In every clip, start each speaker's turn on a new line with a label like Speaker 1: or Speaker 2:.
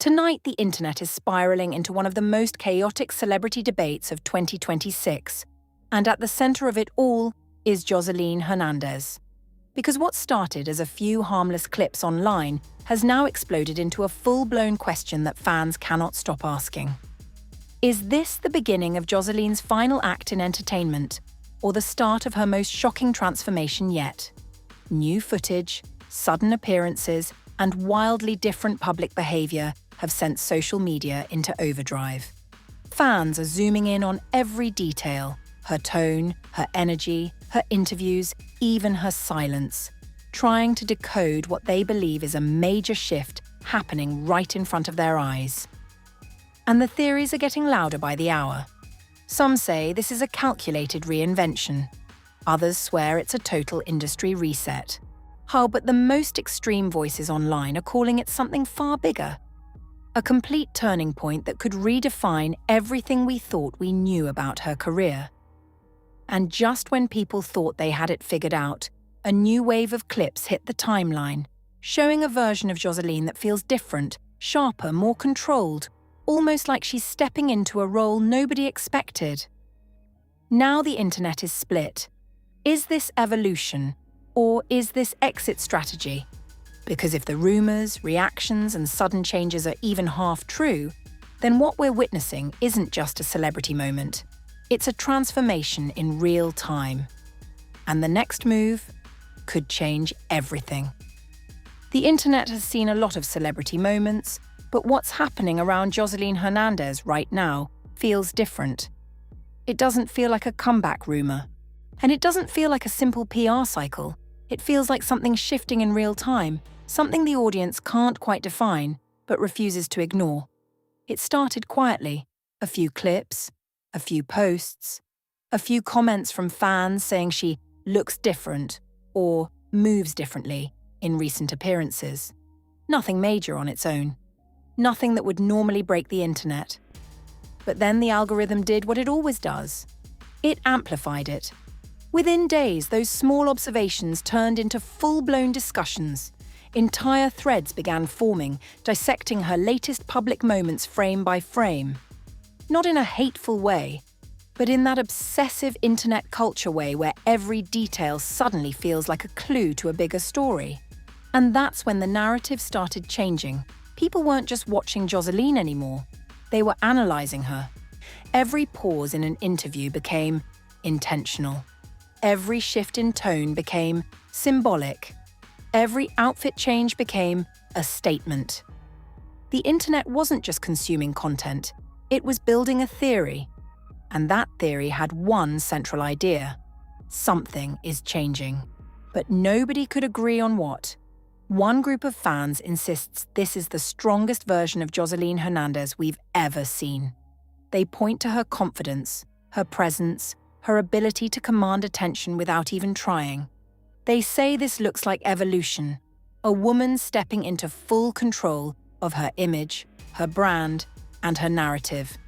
Speaker 1: Tonight, the internet is spiraling into one of the most chaotic celebrity debates of 2026, and at the center of it all is Joseline Hernandez. Because what started as a few harmless clips online has now exploded into a full-blown question that fans cannot stop asking. Is this the beginning of Joseline's final act in entertainment, or the start of her most shocking transformation yet? New footage, sudden appearances, and wildly different public behavior have sent social media into overdrive. Fans are zooming in on every detail: her tone, her energy, her interviews, even her silence, trying to decode what they believe is a major shift happening right in front of their eyes. And the theories are getting louder by the hour. Some say this is a calculated reinvention. Others swear it's a total industry reset. But the most extreme voices online are calling it something far bigger. A complete turning point that could redefine everything we thought we knew about her career. And just when people thought they had it figured out, a new wave of clips hit the timeline, showing a version of Joseline that feels different, sharper, more controlled, almost like she's stepping into a role nobody expected. Now the internet is split. Is this evolution, or is this exit strategy? Because if the rumors, reactions, and sudden changes are even half true, then what we're witnessing isn't just a celebrity moment. It's a transformation in real time. And the next move could change everything. The internet has seen a lot of celebrity moments, but what's happening around Joseline Hernandez right now feels different. It doesn't feel like a comeback rumor. And it doesn't feel like a simple PR cycle. It feels like something shifting in real time, something the audience can't quite define, but refuses to ignore. It started quietly. A few clips, a few posts, a few comments from fans saying she looks different or moves differently in recent appearances. Nothing major on its own. Nothing that would normally break the internet. But then the algorithm did what it always does. It amplified it. Within days, those small observations turned into full-blown discussions. Entire threads began forming, dissecting her latest public moments frame by frame. Not in a hateful way, but in that obsessive internet culture way where every detail suddenly feels like a clue to a bigger story. And that's when the narrative started changing. People weren't just watching Joseline anymore. They were analyzing her. Every pause in an interview became intentional. Every shift in tone became symbolic. Every outfit change became a statement. The internet wasn't just consuming content, it was building a theory. And that theory had one central idea. Something is changing. But nobody could agree on what. One group of fans insists this is the strongest version of Joseline Hernandez we've ever seen. They point to her confidence, her presence, her ability to command attention without even trying. They say this looks like evolution, a woman stepping into full control of her image, her brand, and her narrative.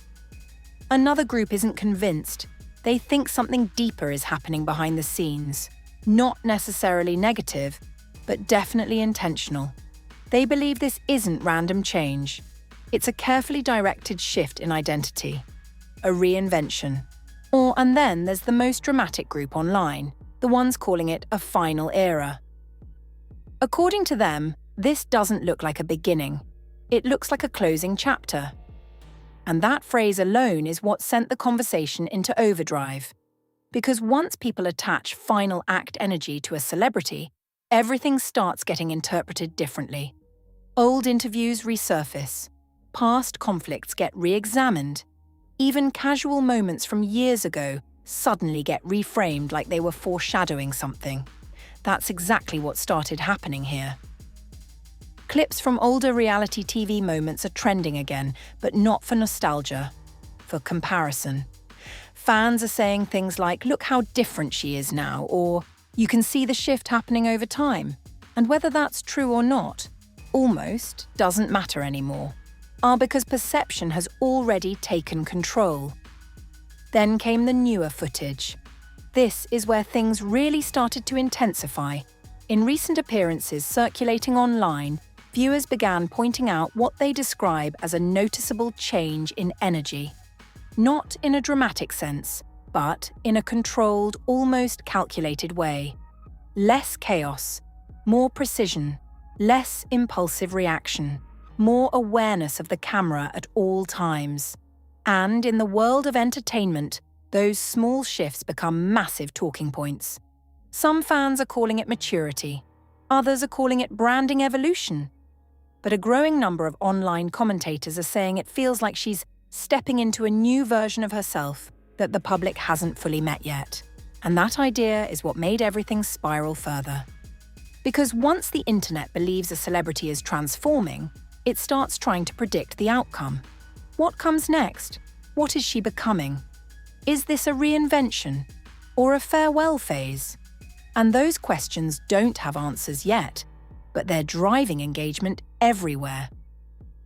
Speaker 1: Another group isn't convinced. They think something deeper is happening behind the scenes. Not necessarily negative, but definitely intentional. They believe this isn't random change. It's a carefully directed shift in identity, a reinvention. And then there's the most dramatic group online, the ones calling it a final era. According to them, this doesn't look like a beginning. It looks like a closing chapter. And that phrase alone is what sent the conversation into overdrive. Because once people attach final act energy to a celebrity, everything starts getting interpreted differently. Old interviews resurface. Past conflicts get re-examined. Even casual moments from years ago suddenly get reframed like they were foreshadowing something. That's exactly what started happening here. Clips from older reality TV moments are trending again, but not for nostalgia, for comparison. Fans are saying things like, "Look how different she is now," or "You can see the shift happening over time." And whether that's true or not, almost doesn't matter anymore. Because perception has already taken control. Then came the newer footage. This is where things really started to intensify. In recent appearances circulating online, viewers began pointing out what they describe as a noticeable change in energy. Not in a dramatic sense, but in a controlled, almost calculated way. Less chaos, more precision, less impulsive reaction, more awareness of the camera at all times. And in the world of entertainment, those small shifts become massive talking points. Some fans are calling it maturity, others are calling it branding evolution. But a growing number of online commentators are saying it feels like she's stepping into a new version of herself that the public hasn't fully met yet. And that idea is what made everything spiral further. Because once the internet believes a celebrity is transforming, it starts trying to predict the outcome. What comes next? What is she becoming? Is this a reinvention or a farewell phase? And those questions don't have answers yet, but they're driving engagement everywhere.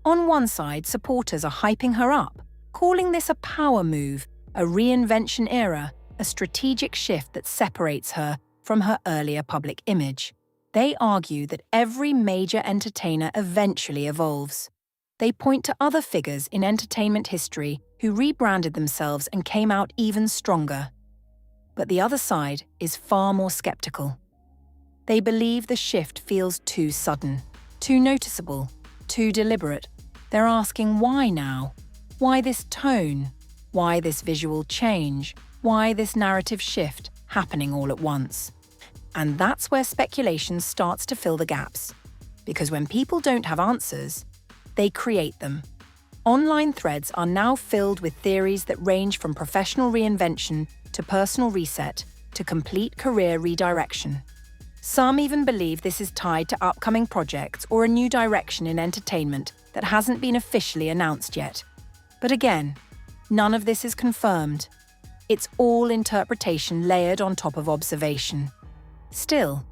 Speaker 1: On one side, supporters are hyping her up, calling this a power move, a reinvention era, a strategic shift that separates her from her earlier public image. They argue that every major entertainer eventually evolves. They point to other figures in entertainment history who rebranded themselves and came out even stronger. But the other side is far more skeptical. They believe the shift feels too sudden, too noticeable, too deliberate. They're asking why now? Why this tone? Why this visual change? Why this narrative shift happening all at once? And that's where speculation starts to fill the gaps. Because when people don't have answers, they create them. Online threads are now filled with theories that range from professional reinvention to personal reset to complete career redirection. Some even believe this is tied to upcoming projects or a new direction in entertainment that hasn't been officially announced yet. But again, none of this is confirmed. It's all interpretation layered on top of observation. Still,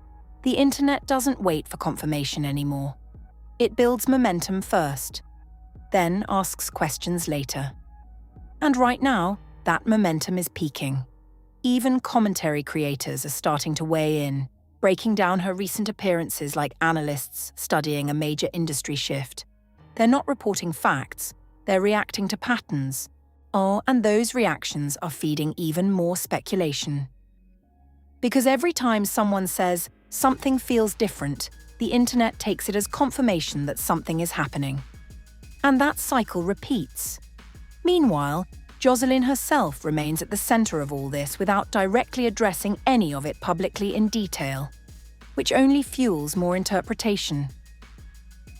Speaker 1: the internet doesn't wait for confirmation anymore. It builds momentum first, then asks questions later. And right now, that momentum is peaking. Even commentary creators are starting to weigh in, breaking down her recent appearances like analysts studying a major industry shift. They're not reporting facts, they're reacting to patterns. Oh, and those reactions are feeding even more speculation. Because every time someone says something feels different, the internet takes it as confirmation that something is happening. And that cycle repeats. Meanwhile, Joseline herself remains at the center of all this without directly addressing any of it publicly in detail, which only fuels more interpretation.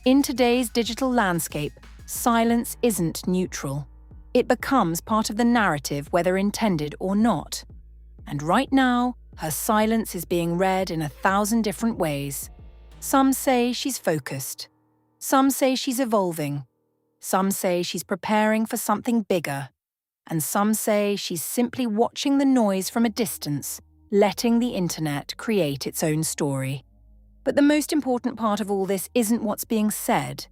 Speaker 1: In today's digital landscape, silence isn't neutral. It becomes part of the narrative whether intended or not. And right now, her silence is being read in 1,000 different ways. Some say she's focused. Some say she's evolving. Some say she's preparing for something bigger. And some say she's simply watching the noise from a distance, letting the internet create its own story. But the most important part of all this isn't what's being said.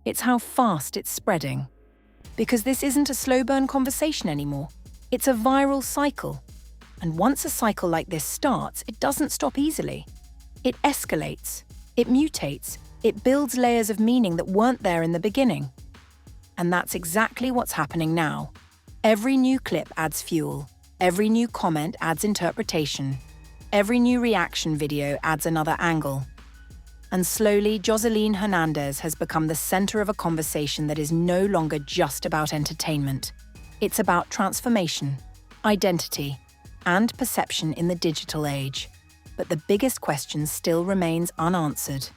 Speaker 1: It's how fast it's spreading. Because this isn't a slow-burn conversation anymore. It's a viral cycle. And once a cycle like this starts, it doesn't stop easily. It escalates, it mutates, it builds layers of meaning that weren't there in the beginning. And that's exactly what's happening now. Every new clip adds fuel. Every new comment adds interpretation. Every new reaction video adds another angle. And slowly, Joseline Hernandez has become the center of a conversation that is no longer just about entertainment. It's about transformation, identity, and perception in the digital age. But the biggest question still remains unanswered.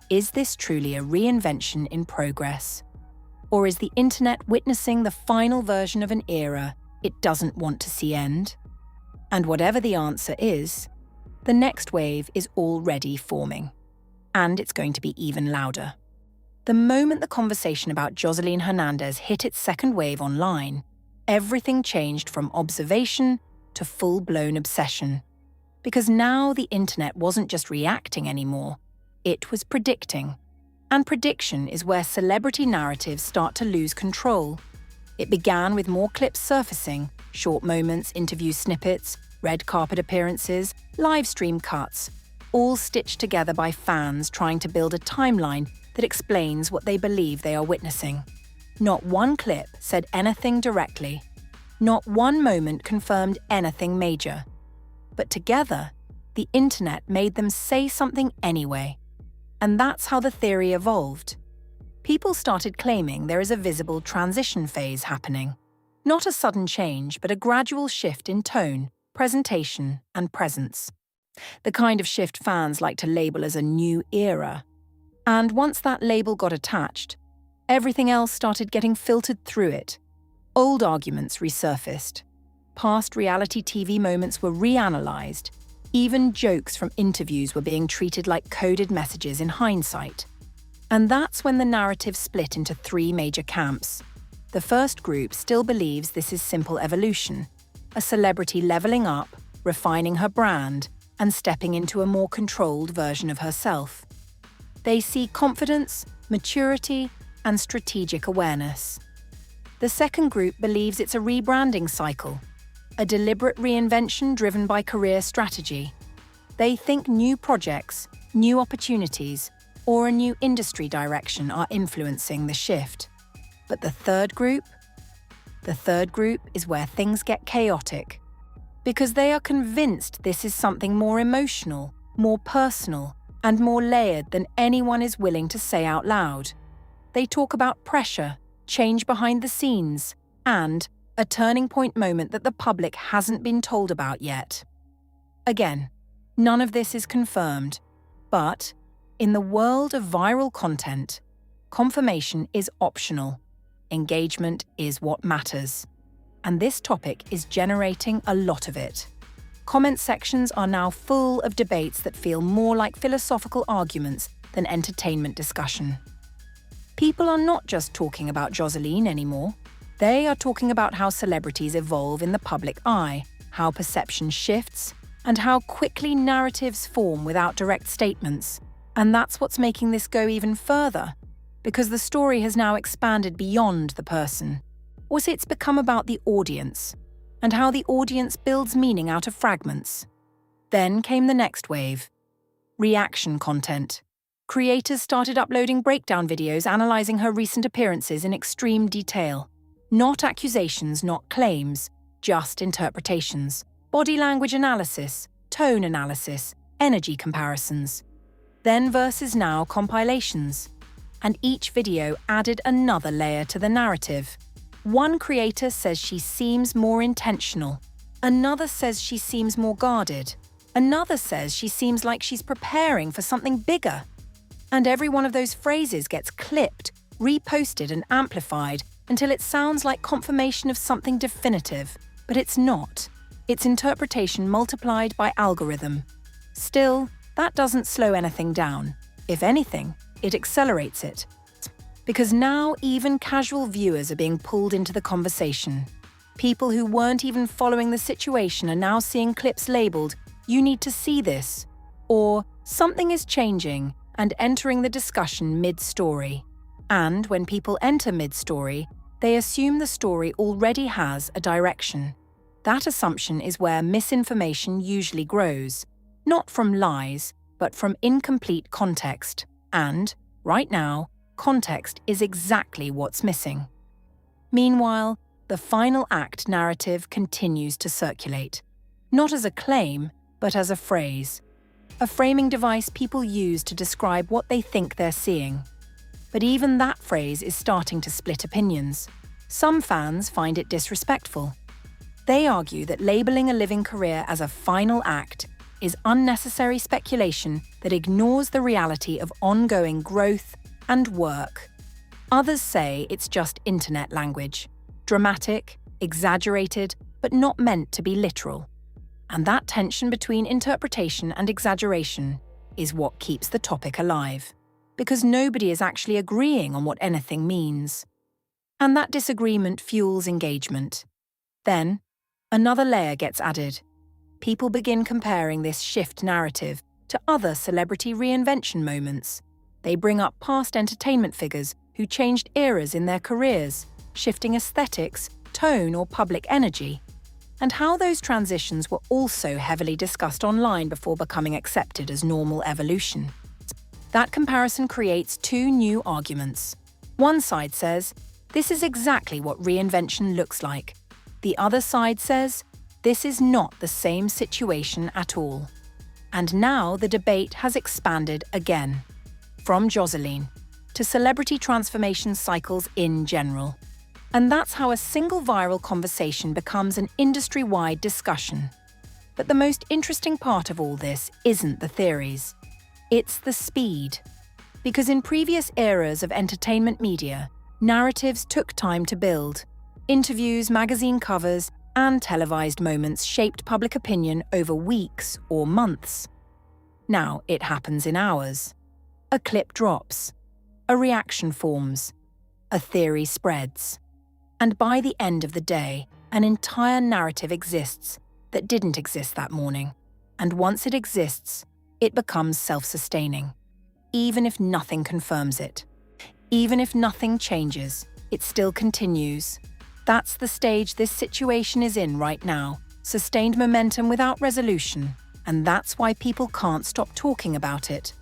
Speaker 1: Is this truly a reinvention in progress? Or is the internet witnessing the final version of an era it doesn't want to see end? And whatever the answer is, the next wave is already forming. And it's going to be even louder. The moment the conversation about Joseline Hernandez hit its second wave online, everything changed from observation to full-blown obsession. Because now the internet wasn't just reacting anymore, it was predicting. And prediction is where celebrity narratives start to lose control. It began with more clips surfacing, short moments, interview snippets, red carpet appearances, live stream cuts, all stitched together by fans trying to build a timeline that explains what they believe they are witnessing. Not one clip said anything directly. Not one moment confirmed anything major. But together, the internet made them say something anyway. And that's how the theory evolved. People started claiming there is a visible transition phase happening. Not a sudden change, but a gradual shift in tone, presentation, and presence. The kind of shift fans like to label as a new era. And once that label got attached, everything else started getting filtered through it. Old arguments resurfaced. Past reality TV moments were reanalyzed. Even jokes from interviews were being treated like coded messages in hindsight. And that's when the narrative split into three major camps. The first group still believes this is simple evolution, a celebrity leveling up, refining her brand, and stepping into a more controlled version of herself. They see confidence, maturity, and strategic awareness. The second group believes it's a rebranding cycle, a deliberate reinvention driven by career strategy. They think new projects, new opportunities, or a new industry direction are influencing the shift. But the third group is where things get chaotic, because they are convinced this is something more emotional, more personal, and more layered than anyone is willing to say out loud. They talk about pressure, change behind the scenes, and a turning point moment that the public hasn't been told about yet. Again, none of this is confirmed, but in the world of viral content, confirmation is optional. Engagement is what matters. And this topic is generating a lot of it. Comment sections are now full of debates that feel more like philosophical arguments than entertainment discussion. People are not just talking about Joseline anymore. They are talking about how celebrities evolve in the public eye, how perception shifts, and how quickly narratives form without direct statements. And that's what's making this go even further, because the story has now expanded beyond the person. Or it's become about the audience, and how the audience builds meaning out of fragments. Then came the next wave. Reaction content. Creators started uploading breakdown videos analyzing her recent appearances in extreme detail. Not accusations, not claims, just interpretations. Body language analysis, tone analysis, energy comparisons. Then versus now compilations. And each video added another layer to the narrative. One creator says she seems more intentional. Another says she seems more guarded. Another says she seems like she's preparing for something bigger. And every one of those phrases gets clipped, reposted and amplified until it sounds like confirmation of something definitive. But it's not. It's interpretation multiplied by algorithm. Still, that doesn't slow anything down. If anything, it accelerates it. Because now even casual viewers are being pulled into the conversation. People who weren't even following the situation are now seeing clips labeled, "You need to see this," or "Something is changing," and entering the discussion mid-story. And when people enter mid-story, they assume the story already has a direction. That assumption is where misinformation usually grows. Not from lies, but from incomplete context. And, right now, context is exactly what's missing. Meanwhile, the final act narrative continues to circulate. Not as a claim, but as a phrase. A framing device people use to describe what they think they're seeing. But even that phrase is starting to split opinions. Some fans find it disrespectful. They argue that labeling a living career as a final act is unnecessary speculation that ignores the reality of ongoing growth and work. Others say it's just internet language, dramatic, exaggerated, but not meant to be literal. And that tension between interpretation and exaggeration is what keeps the topic alive, because nobody is actually agreeing on what anything means. And that disagreement fuels engagement. Then, another layer gets added. People begin comparing this shift narrative to other celebrity reinvention moments. They bring up past entertainment figures who changed eras in their careers, shifting aesthetics, tone, or public energy, and how those transitions were also heavily discussed online before becoming accepted as normal evolution. That comparison creates two new arguments. One side says, this is exactly what reinvention looks like. The other side says, this is not the same situation at all. And now the debate has expanded again. From Joseline to celebrity transformation cycles in general. And that's how a single viral conversation becomes an industry-wide discussion. But the most interesting part of all this isn't the theories. It's the speed. Because in previous eras of entertainment media, narratives took time to build. Interviews, magazine covers, and televised moments shaped public opinion over weeks or months. Now it happens in hours. A clip drops. A reaction forms. A theory spreads. And by the end of the day, an entire narrative exists that didn't exist that morning. And once it exists, it becomes self-sustaining. Even if nothing confirms it. Even if nothing changes, it still continues. That's the stage this situation is in right now. Sustained momentum without resolution. And that's why people can't stop talking about it.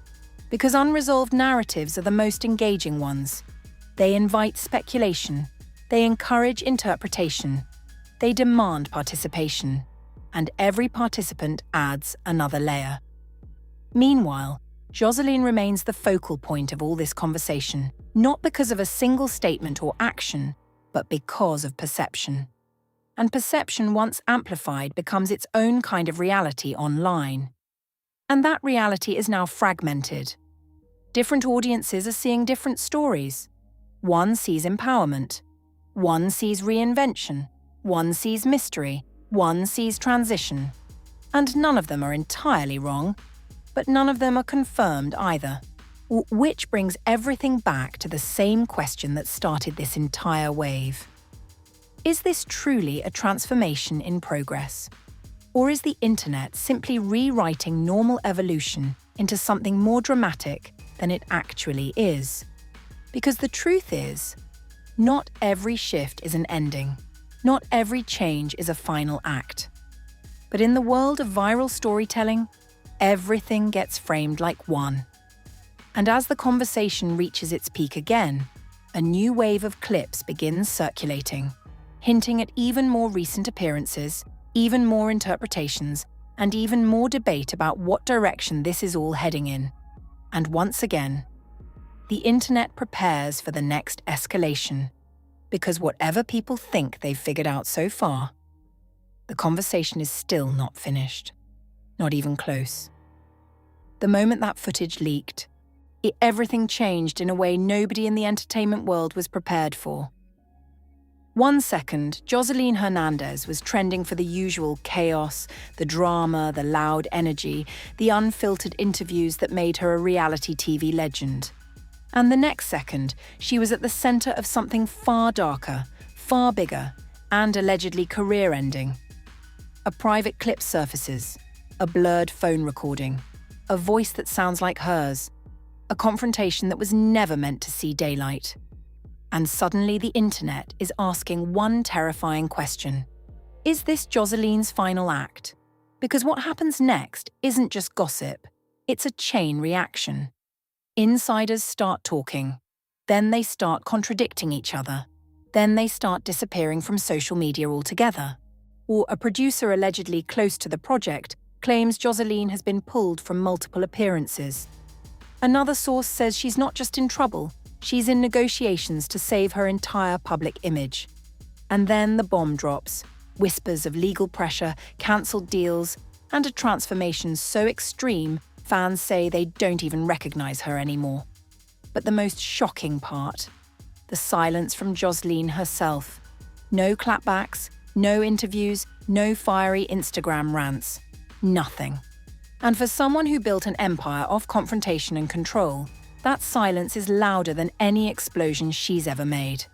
Speaker 1: Because unresolved narratives are the most engaging ones. They invite speculation. They encourage interpretation. They demand participation. And every participant adds another layer. Meanwhile, Joseline remains the focal point of all this conversation, not because of a single statement or action, but because of perception. And perception, once amplified, becomes its own kind of reality online. And that reality is now fragmented. Different audiences are seeing different stories. One sees empowerment. One sees reinvention. One sees mystery. One sees transition. And none of them are entirely wrong, but none of them are confirmed either. Which brings everything back to the same question that started this entire wave. Is this truly a transformation in progress? Or is the internet simply rewriting normal evolution into something more dramatic than it actually is? Because the truth is, not every shift is an ending. Not every change is a final act. But in the world of viral storytelling, everything gets framed like one. And as the conversation reaches its peak again, a new wave of clips begins circulating, hinting at even more recent appearances, even more interpretations, and even more debate about what direction this is all heading in. And once again, the internet prepares for the next escalation. Because whatever people think they've figured out so far, the conversation is still not finished. Not even close. The moment that footage leaked, everything changed in a way nobody in the entertainment world was prepared for. 1 second, Joseline Hernandez was trending for the usual chaos, the drama, the loud energy, the unfiltered interviews that made her a reality TV legend. And the next second, she was at the center of something far darker, far bigger, and allegedly career-ending. A private clip surfaces, a blurred phone recording, a voice that sounds like hers, a confrontation that was never meant to see daylight. And suddenly the internet is asking one terrifying question. Is this Joseline's final act? Because what happens next isn't just gossip, it's a chain reaction. Insiders start talking, then they start contradicting each other, then they start disappearing from social media altogether. Or a producer allegedly close to the project claims Joseline has been pulled from multiple appearances. Another source says she's not just in trouble, she's in negotiations to save her entire public image. And then the bomb drops, whispers of legal pressure, cancelled deals, and a transformation so extreme fans say they don't even recognize her anymore. But the most shocking part, the silence from Joseline herself. No clapbacks, no interviews, no fiery Instagram rants. Nothing. And for someone who built an empire off confrontation and control, that silence is louder than any explosion she's ever made.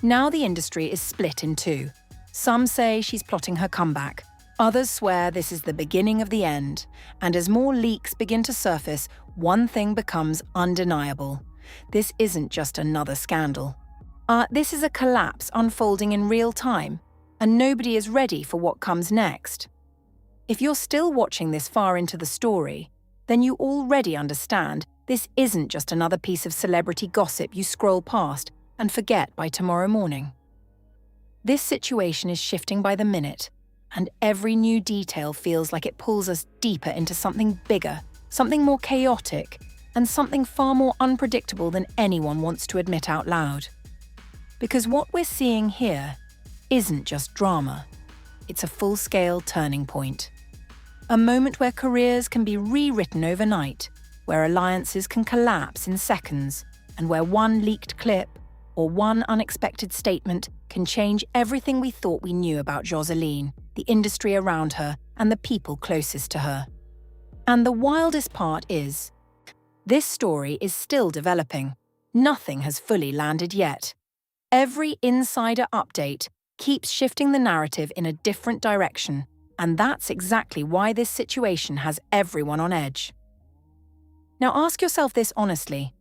Speaker 1: Now the industry is split in two. Some say she's plotting her comeback. Others swear this is the beginning of the end. And as more leaks begin to surface, one thing becomes undeniable. This isn't just another scandal. This is a collapse unfolding in real time, and nobody is ready for what comes next. If you're still watching this far into the story, then you already understand This isn't just another piece of celebrity gossip you scroll past and forget by tomorrow morning. This situation is shifting by the minute, and every new detail feels like it pulls us deeper into something bigger, something more chaotic, and something far more unpredictable than anyone wants to admit out loud. Because what we're seeing here isn't just drama. It's a full-scale turning point. A moment where careers can be rewritten overnight, where alliances can collapse in seconds, and where one leaked clip or one unexpected statement can change everything we thought we knew about Joseline, the industry around her, and the people closest to her. And the wildest part is, this story is still developing. Nothing has fully landed yet. Every insider update keeps shifting the narrative in a different direction, and that's exactly why this situation has everyone on edge. Now ask yourself this honestly.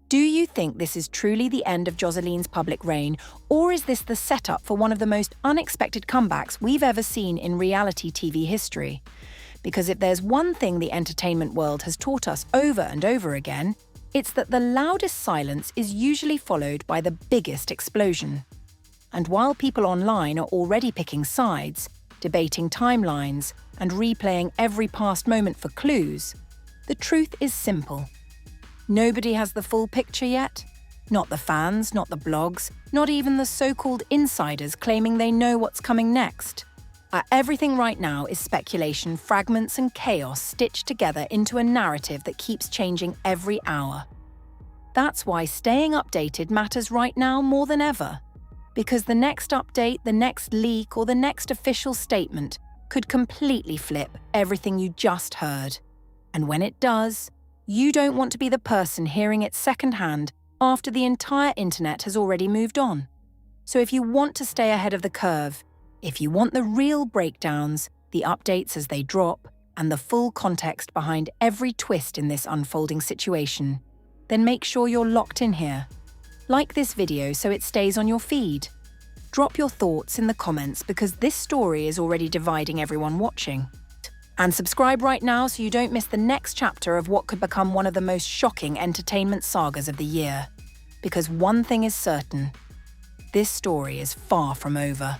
Speaker 1: Do you think this is truly the end of Joseline's public reign, or is this the setup for one of the most unexpected comebacks we've ever seen in reality TV history? Because if there's one thing the entertainment world has taught us over and over again, it's that the loudest silence is usually followed by the biggest explosion. And while people online are already picking sides, debating timelines, and replaying every past moment for clues, the truth is simple. Nobody has the full picture yet. Not the fans, not the blogs, not even the so-called insiders claiming they know what's coming next. Everything right now is speculation, fragments, and chaos stitched together into a narrative that keeps changing every hour. That's why staying updated matters right now more than ever. Because the next update, the next leak, or the next official statement could completely flip everything you just heard. And when it does, you don't want to be the person hearing it secondhand after the entire internet has already moved on. So if you want to stay ahead of the curve, if you want the real breakdowns, the updates as they drop, and the full context behind every twist in this unfolding situation, then make sure you're locked in here. Like this video so it stays on your feed. Drop your thoughts in the comments because this story is already dividing everyone watching. And subscribe right now so you don't miss the next chapter of what could become one of the most shocking entertainment sagas of the year. Because one thing is certain, this story is far from over.